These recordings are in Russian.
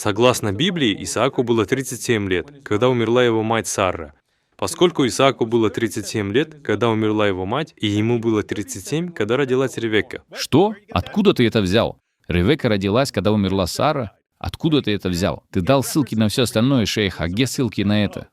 Согласно Библии, Исааку было 37 лет, когда умерла его мать Сарра. Поскольку Исааку было 37 лет, когда умерла его мать, и ему было 37, когда родилась Ревекка. Что? Откуда ты это взял? Ревекка родилась, когда умерла Сара? Откуда ты это взял? Ты дал ссылки на все остальное, шейх, а где ссылки на это?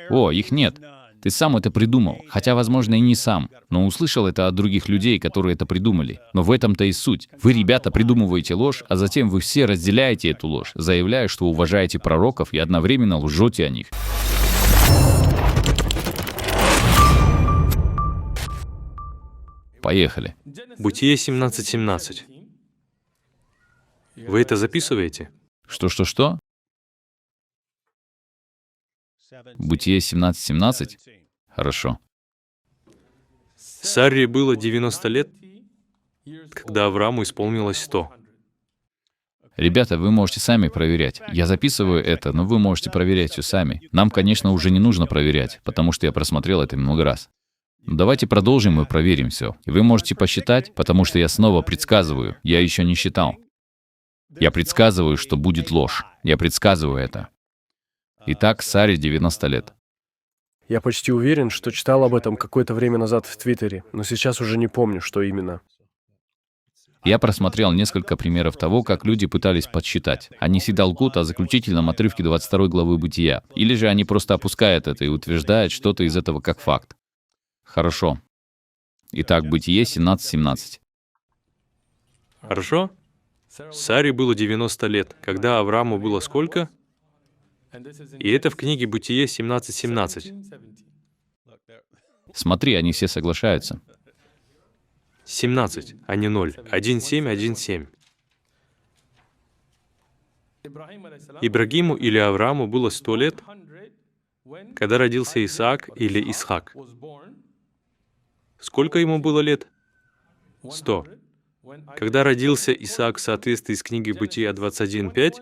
О, их нет. Ты сам это придумал, хотя, возможно, и не сам, но услышал это от других людей, которые это придумали. Но в этом-то и суть. Вы, ребята, придумываете ложь, а затем вы все разделяете эту ложь, заявляя, что уважаете пророков и одновременно лжете о них. Поехали. Бытие 17:17. Вы это записываете? Что? Бытие 17:17? Хорошо. Сарре было 90 лет, когда Аврааму исполнилось 100. Ребята, вы можете сами проверять. Я записываю это, но вы можете проверять все сами. Нам, конечно, уже не нужно проверять, потому что я просмотрел это много раз. Давайте продолжим и проверим все. И вы можете посчитать, потому что я снова предсказываю. Я еще не считал. Я предсказываю, что будет ложь. Я предсказываю это. Итак, Саре 90 лет. Я почти уверен, что читал об этом какое-то время назад в Твиттере, но сейчас уже не помню, что именно. Я просмотрел несколько примеров того, как люди пытались подсчитать. Они всегда лгут о заключительном отрывке 22 главы Бытия. Или же они просто опускают это и утверждают что-то из этого как факт. Хорошо. Итак, Бытие 17:17. Хорошо? Саре было 90 лет, когда Аврааму было сколько? И это в книге Бытие 17:17. Смотри, они все соглашаются. 17, а не 0. 1:7, 1:7. Ибрагиму или Аврааму было 100 лет, когда родился Исаак или Исхак. Сколько ему было лет? 100. Когда родился Исаак в соответствии с книгой Бытия 21:5,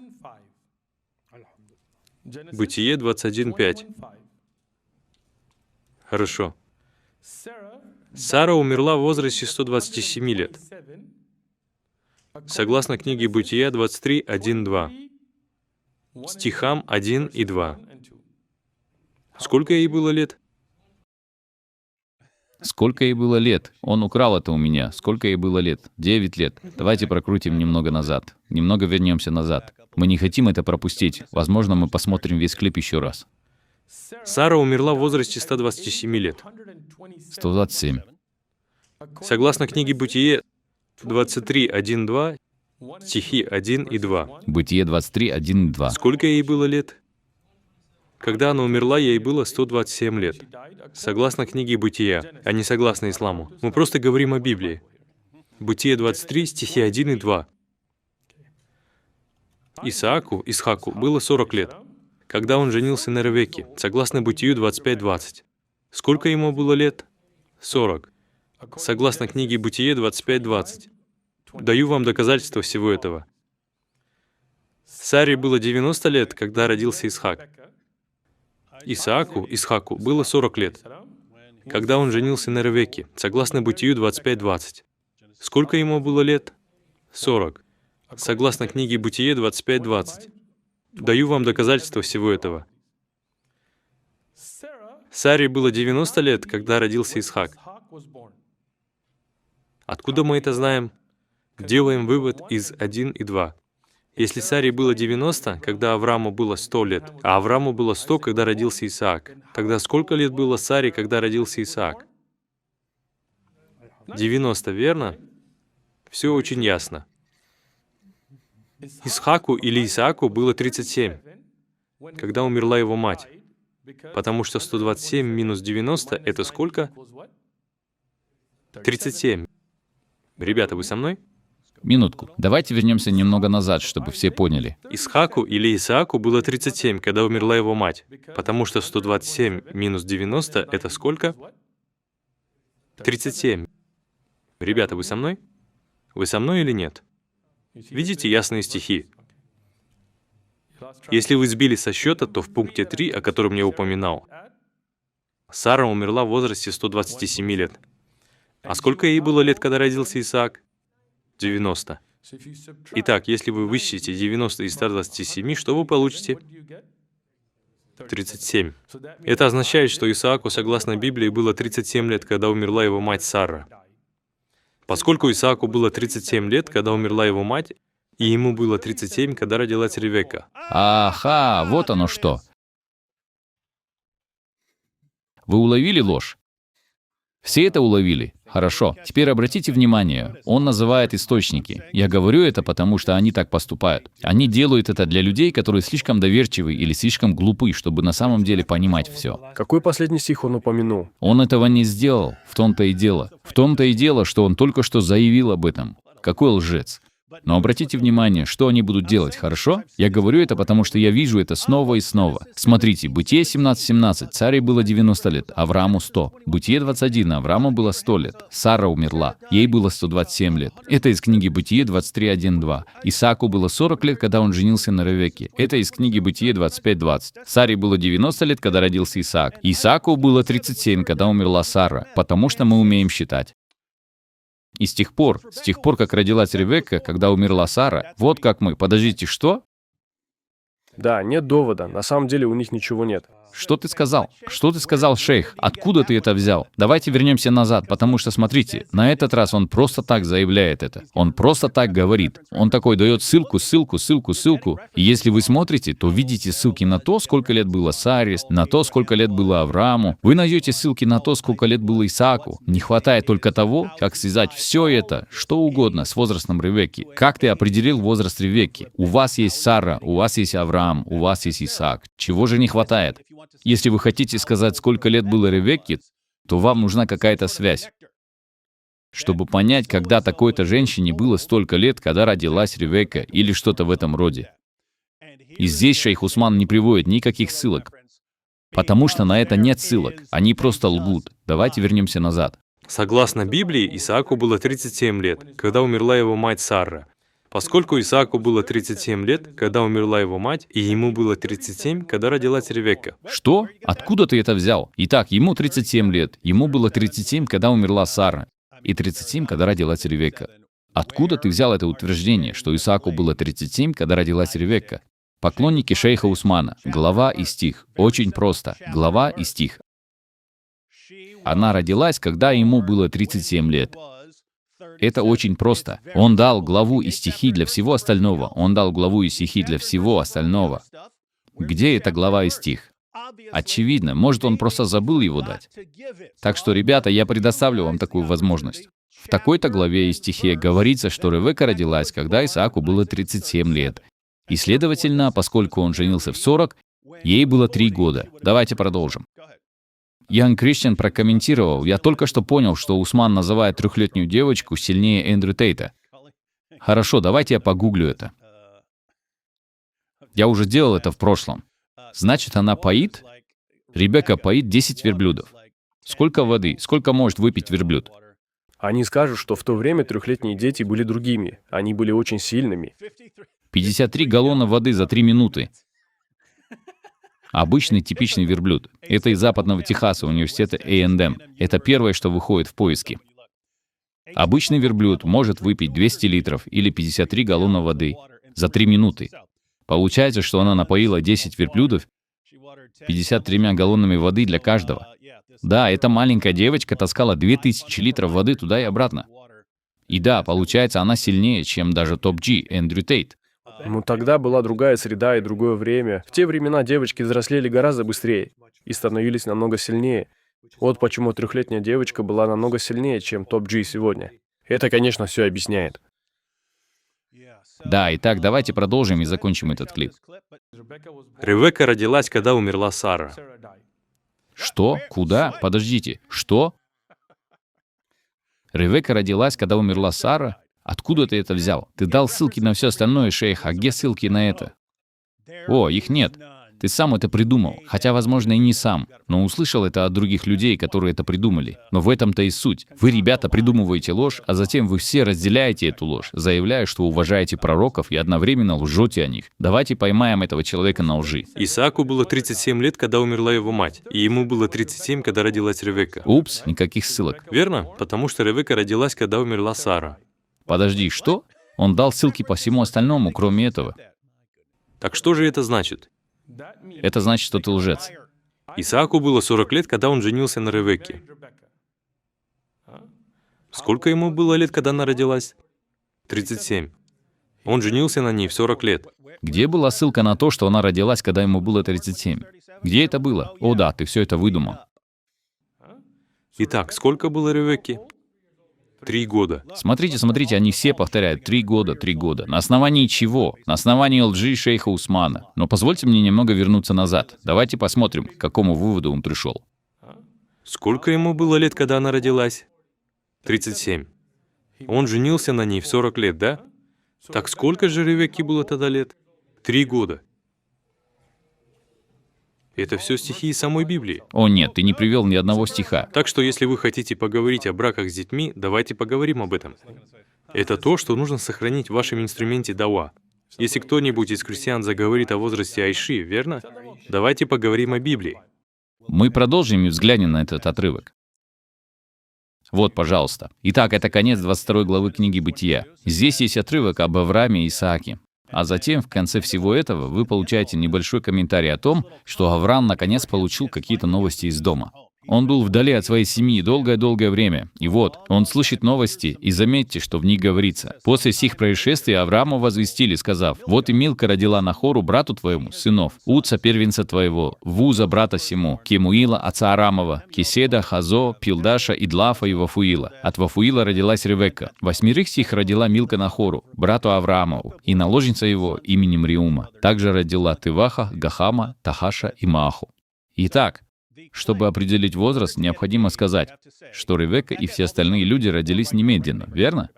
Бытие 21:5. Хорошо. Сара умерла в возрасте 127 лет. Согласно книге Бытия 23:1-2, стихам 1 и 2. Сколько ей было лет? Сколько ей было лет? Он украл это у меня. Сколько ей было лет? 9 лет. Давайте прокрутим немного назад. Немного вернемся назад. Мы не хотим это пропустить. Возможно, мы посмотрим весь клип еще раз. Сара умерла в возрасте 127 лет. 127. Согласно книге Бытие 23:1-2, стихи 1 и 2. Бытие 23:1-2. Сколько ей было лет? Когда она умерла, ей было 127 лет. Согласно книге Бытия, а не согласно исламу. Мы просто говорим о Библии. Бытие 23, стихи 1 и 2. Исхаку было 40 лет, когда он женился на Ревекке, согласно Бытию 25:20. Сколько ему было лет? 40. Согласно книге Бытие 25:20. Даю вам доказательства всего этого. Саре было 90 лет, когда родился Исхак. Исхаку было 40 лет, когда он женился на Ревекке, согласно Бытию 25:20. Сколько ему было лет? 40. Согласно книге Бытие 25:20. Даю вам доказательства всего этого. Саре было 90 лет, когда родился Исхак. Откуда мы это знаем? Делаем вывод из 1 и 2. Если Саре было 90, когда Аврааму было 100 лет, а Аврааму было 100, когда родился Исаак, тогда сколько лет было Саре, когда родился Исаак? 90, верно? Все очень ясно. Исхаку или Исааку было 37, когда умерла его мать, потому что 127 минус 90 — это сколько? 37. Ребята, вы со мной? Минутку. Давайте вернемся немного назад, чтобы все поняли. Исхаку или Исааку было 37, когда умерла его мать, потому что 127 минус 90 — это сколько? 37. Ребята, вы со мной? Вы со мной или нет? Видите ясные стихи? Если вы сбили со счета, то в пункте 3, о котором я упоминал, Сара умерла в возрасте 127 лет. А сколько ей было лет, когда родился Исаак? 90. Итак, если вы вычтете 90 из 127, что вы получите? 37. Это означает, что Исааку, согласно Библии, было 37 лет, когда умерла его мать Сара. Поскольку Исааку было 37 лет, когда умерла его мать, и ему было 37, когда родилась Ревекка. Аха, вот оно что. Вы уловили ложь? Все это уловили? Хорошо. Теперь обратите внимание, он называет источники. Я говорю это, потому что они так поступают. Они делают это для людей, которые слишком доверчивы или слишком глупы, чтобы на самом деле понимать все. Какой последний стих он упомянул? Он этого не сделал, в том-то и дело. В том-то и дело, что он только что заявил об этом. Какой лжец. Но обратите внимание, что они будут делать, хорошо? Я говорю это, потому что я вижу это снова и снова. Смотрите, Бытие 17:17, царю было 90 лет, Аврааму 100. Бытие 21, Аврааму было 100 лет. Сара умерла, ей было 127 лет. Это из книги Бытие 23:1-2. Исааку было 40 лет, когда он женился на Ревекке. Это из книги Бытие 25:20. Саре было 90 лет, когда родился Исаак. Исааку было 37, когда умерла Сара, потому что мы умеем считать. И с тех пор, как родилась Ревекка, когда умерла Сара, вот как мы... Подождите, что? Да, нет довода. На самом деле у них ничего нет. Что ты сказал? Что ты сказал, шейх? Откуда ты это взял? Давайте вернемся назад, потому что, смотрите, на этот раз он просто так заявляет это. Он просто так говорит. Он такой дает ссылку. И если вы смотрите, то видите ссылки на то, сколько лет было Саре, на то, сколько лет было Аврааму. Вы найдете ссылки на то, сколько лет было Исааку. Не хватает только того, как связать все это, что угодно, с возрастом Ревекки. Как ты определил возраст Ревекки? У вас есть Сара, у вас есть Авраам, у вас есть Исаак. Чего же не хватает? Если вы хотите сказать, сколько лет было Ревекке, то вам нужна какая-то связь. Чтобы понять, когда такой-то женщине было столько лет, когда родилась Ревекка, или что-то в этом роде. И здесь шейх Усман не приводит никаких ссылок, потому что на это нет ссылок. Они просто лгут. Давайте вернемся назад. Согласно Библии, Исааку было 37 лет, когда умерла его мать Сара. Поскольку Исааку было 37 лет, когда умерла его мать, и ему было 37, когда родилась Ревекка. Что? Откуда ты это взял? Итак, ему 37 лет, ему было 37, когда умерла Сара, и 37, когда родилась Ревекка. Откуда ты взял это утверждение, что Исааку было 37, когда родилась Ревекка? Поклонники шейха Усмана. Глава и стих. Очень просто. Глава и стих. Она родилась, когда ему было 37 лет. Это очень просто. Он дал главу и стихи для всего остального. Где эта глава и стих? Очевидно, может, он просто забыл его дать. Так что, ребята, я предоставлю вам такую возможность. В такой-то главе и стихе говорится, что Ревекка родилась, когда Исааку было 37 лет. И, следовательно, поскольку он женился в 40, ей было 3 года. Давайте продолжим. Young Christian прокомментировал: «Я только что понял, что Усман называет 3-летнюю девочку сильнее Эндрю Тейта». Хорошо, давайте я погуглю это. Я уже делал это в прошлом. Значит, она поит? Ребекка поит 10 верблюдов. Сколько воды? Сколько может выпить верблюд? Они скажут, что в то время 3-летние дети были другими. Они были очень сильными. 53 галлона воды за 3 минуты. Обычный типичный верблюд. Это из западного Техаса, университета A&M. Это первое, что выходит в поиске. Обычный верблюд может выпить 200 литров или 53 галлона воды за 3 минуты. Получается, что она напоила 10 верблюдов 53 галлонами воды для каждого. Да, эта маленькая девочка таскала 2000 литров воды туда и обратно. И да, получается, она сильнее, чем даже топ-G, Эндрю Тейт. Ну тогда была другая среда и другое время. В те времена девочки взрослели гораздо быстрее и становились намного сильнее. Вот почему 3-летняя девочка была намного сильнее, чем топ-G сегодня. Это, конечно, все объясняет. Да, итак, давайте продолжим и закончим этот клип. Ревекка родилась, когда умерла Сара. Что? Куда? Подождите. Что? Ревекка родилась, когда умерла Сара? Откуда ты это взял? Ты дал ссылки на все остальное, шейх, а где ссылки на это? О, их нет. Ты сам это придумал, хотя, возможно, и не сам, но услышал это от других людей, которые это придумали. Но в этом-то и суть. Вы, ребята, придумываете ложь, а затем вы все разделяете эту ложь, заявляя, что уважаете пророков и одновременно лжете о них. Давайте поймаем этого человека на лжи. Исааку было 37 лет, когда умерла его мать, и ему было 37, когда родилась Ревекка. Упс, никаких ссылок. Верно? Потому что Ревекка родилась, когда умерла Сара. Подожди, что? Он дал ссылки по всему остальному, кроме этого. Так что же это значит? Это значит, что ты лжец. Исааку было 40 лет, когда он женился на Ревекке. Сколько ему было лет, когда она родилась? 37. Он женился на ней в 40 лет. Где была ссылка на то, что она родилась, когда ему было 37? Где это было? О да, ты все это выдумал. Итак, сколько было Ревекке? 3 года. Смотрите, они все повторяют 3 года, 3 года. На основании чего? На основании лжи шейха Усмана. Но позвольте мне немного вернуться назад. Давайте посмотрим, к какому выводу он пришел. Сколько ему было лет, когда она родилась? 37. Он женился на ней в 40 лет, да? Так сколько же Ревекке было тогда лет? 3 года. Это все стихи из самой Библии. О нет, ты не привел ни одного стиха. Так что, если вы хотите поговорить о браках с детьми, давайте поговорим об этом. Это то, что нужно сохранить в вашем инструменте дауа. Если кто-нибудь из христиан заговорит о возрасте Айши, верно? Давайте поговорим о Библии. Мы продолжим и взглянем на этот отрывок. Вот, пожалуйста. Итак, это конец 22 главы книги Бытия. Здесь есть отрывок об Аврааме и Исааке. А затем, в конце всего этого, вы получаете небольшой комментарий о том, что Авраам наконец получил какие-то новости из дома. Он был вдали от своей семьи долгое-долгое время. И вот, он слышит новости, и заметьте, что в них говорится. После сих происшествий Аврааму возвестили, сказав: «Вот и Милка родила Нахору, брату твоему, сынов, Уца, первенца твоего, Вуза, брата сему, Кемуила, отца Арамова, Кеседа, Хазо, Пилдаша, Идлафа и Вафуила. От Вафуила родилась Ревекка. 8 сих родила Милка Нахору, брату Авраамову, и наложница его именем Риума. Также родила Тываха, Гахама, Тахаша и Мааху». Итак, чтобы определить возраст, необходимо сказать, что Ревекка и все остальные люди родились немедленно, верно?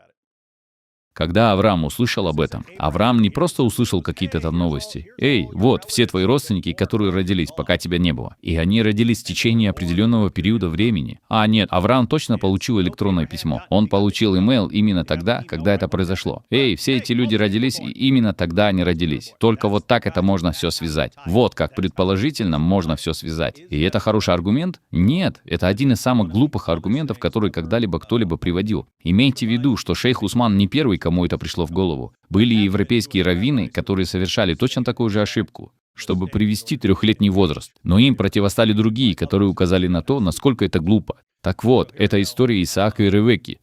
Когда Авраам услышал об этом, Авраам не просто услышал какие-то там новости. «Эй, вот, все твои родственники, которые родились, пока тебя не было». И они родились в течение определенного периода времени. А нет, Авраам точно получил электронное письмо. Он получил имейл именно тогда, когда это произошло. «Эй, все эти люди родились, и именно тогда они родились». Только вот так это можно все связать. Вот как предположительно можно все связать. И это хороший аргумент? Нет, это один из самых глупых аргументов, которые когда-либо кто-либо приводил. Имейте в виду, что шейх Усман не первый, кому это пришло в голову. Были и европейские раввины, которые совершали точно такую же ошибку, чтобы привести 3-летний возраст. Но им противостали другие, которые указали на то, насколько это глупо. Так вот, это история Исаака и Ревекки.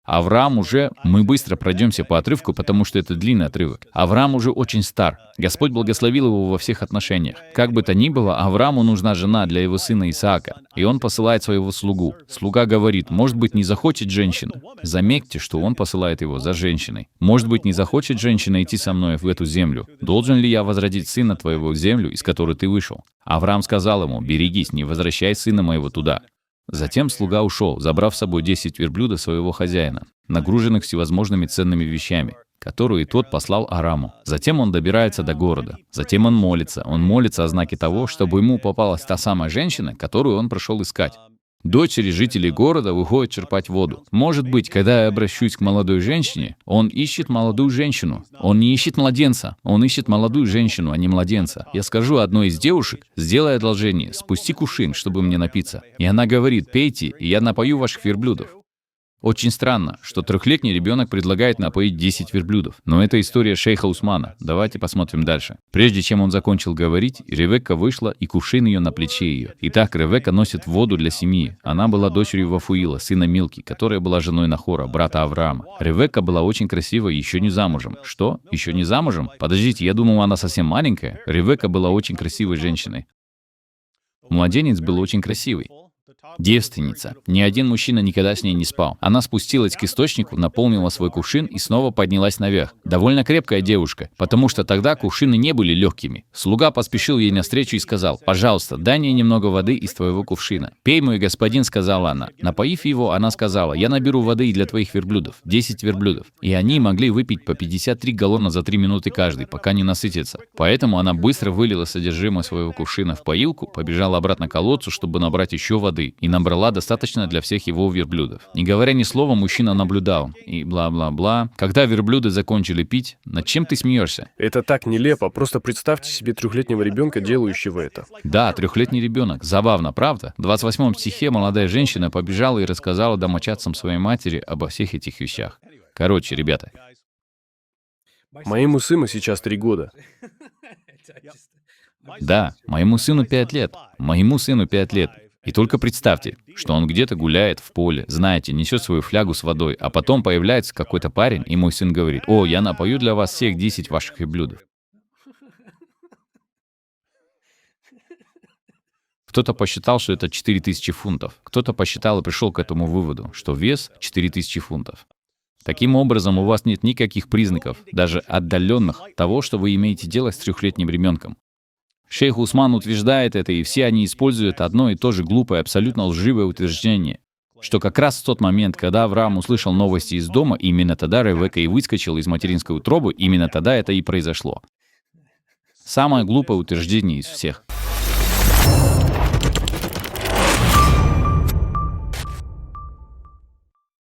Авраам уже... Мы быстро пройдемся по отрывку, потому что это длинный отрывок. Авраам уже очень стар. Господь благословил его во всех отношениях. Как бы то ни было, Аврааму нужна жена для его сына Исаака. И он посылает своего слугу. Слуга говорит: «Может быть, не захочет женщина». Заметьте, что он посылает его за женщиной. «Может быть, не захочет женщина идти со мной в эту землю? Должен ли я возродить сына твоего в землю, из которой ты вышел?» Авраам сказал ему: «Берегись, не возвращай сына моего туда». Затем слуга ушел, забрав с собой 10 верблюдов своего хозяина, нагруженных всевозможными ценными вещами, которые тот послал Араму. Затем он добирается до города. Затем он молится о знаке того, чтобы ему попалась та самая женщина, которую он пришел искать. Дочери жителей города выходят черпать воду. Может быть, когда я обращусь к молодой женщине, он ищет молодую женщину. Он не ищет младенца, он ищет молодую женщину, а не младенца. Я скажу одной из девушек: «Сделай одолжение, спусти кувшин, чтобы мне напиться». И она говорит: «Пейте, и я напою ваших верблюдов». Очень странно, что 3-летний ребенок предлагает напоить 10 верблюдов. Но это история шейха Усмана. Давайте посмотрим дальше. Прежде чем он закончил говорить, Ревекка вышла, и кувшин ее на плече ее. Итак, Ревекка носит воду для семьи. Она была дочерью Вафуила, сына Милки, которая была женой Нахора, брата Авраама. Ревекка была очень красивой и еще не замужем. Что? Еще не замужем? Подождите, я думал, она совсем маленькая. Ревекка была очень красивой женщиной. Младенец был очень красивый. Девственница. Ни один мужчина никогда с ней не спал. Она спустилась к источнику, наполнила свой кувшин и снова поднялась наверх. Довольно крепкая девушка, потому что тогда кувшины не были легкими. Слуга поспешил ей навстречу и сказал: «Пожалуйста, дай мне немного воды из твоего кувшина». «Пей, мой господин», — сказала она. Напоив его, она сказала: «Я наберу воды и для твоих верблюдов, 10 верблюдов». И они могли выпить по 53 галлона за 3 минуты каждый, пока не насытятся. Поэтому она быстро вылила содержимое своего кувшина в поилку, побежала обратно к колодцу, чтобы набрать еще воды, и набрала достаточно для всех его верблюдов. Не говоря ни слова, мужчина наблюдал. И бла-бла-бла. Когда верблюды закончили пить, над чем ты смеешься? Это так нелепо. Просто представьте себе 3-летнего ребенка, делающего это. Да, 3-летний ребенок. Забавно, правда? В 28 стихе молодая женщина побежала и рассказала домочадцам своей матери обо всех этих вещах. Короче, ребята, Моему сыну сейчас 3 года. Да, моему сыну 5 лет. Моему сыну 5 лет. И только представьте, что он где-то гуляет в поле, знаете, несет свою флягу с водой, а потом появляется какой-то парень, и мой сын говорит: «О, я напою для вас всех 10 ваших верблюдов». Кто-то посчитал, что это 4000 фунтов. Кто-то посчитал и пришел к этому выводу, что вес 4000 фунтов. Таким образом, у вас нет никаких признаков, даже отдаленных, того, что вы имеете дело с 3-летним ребенком. Шейх Усман утверждает это, и все они используют одно и то же глупое, абсолютно лживое утверждение, что как раз в тот момент, когда Авраам услышал новости из дома, именно тогда Ревекка и выскочила из материнской утробы, именно тогда это и произошло. Самое глупое утверждение из всех.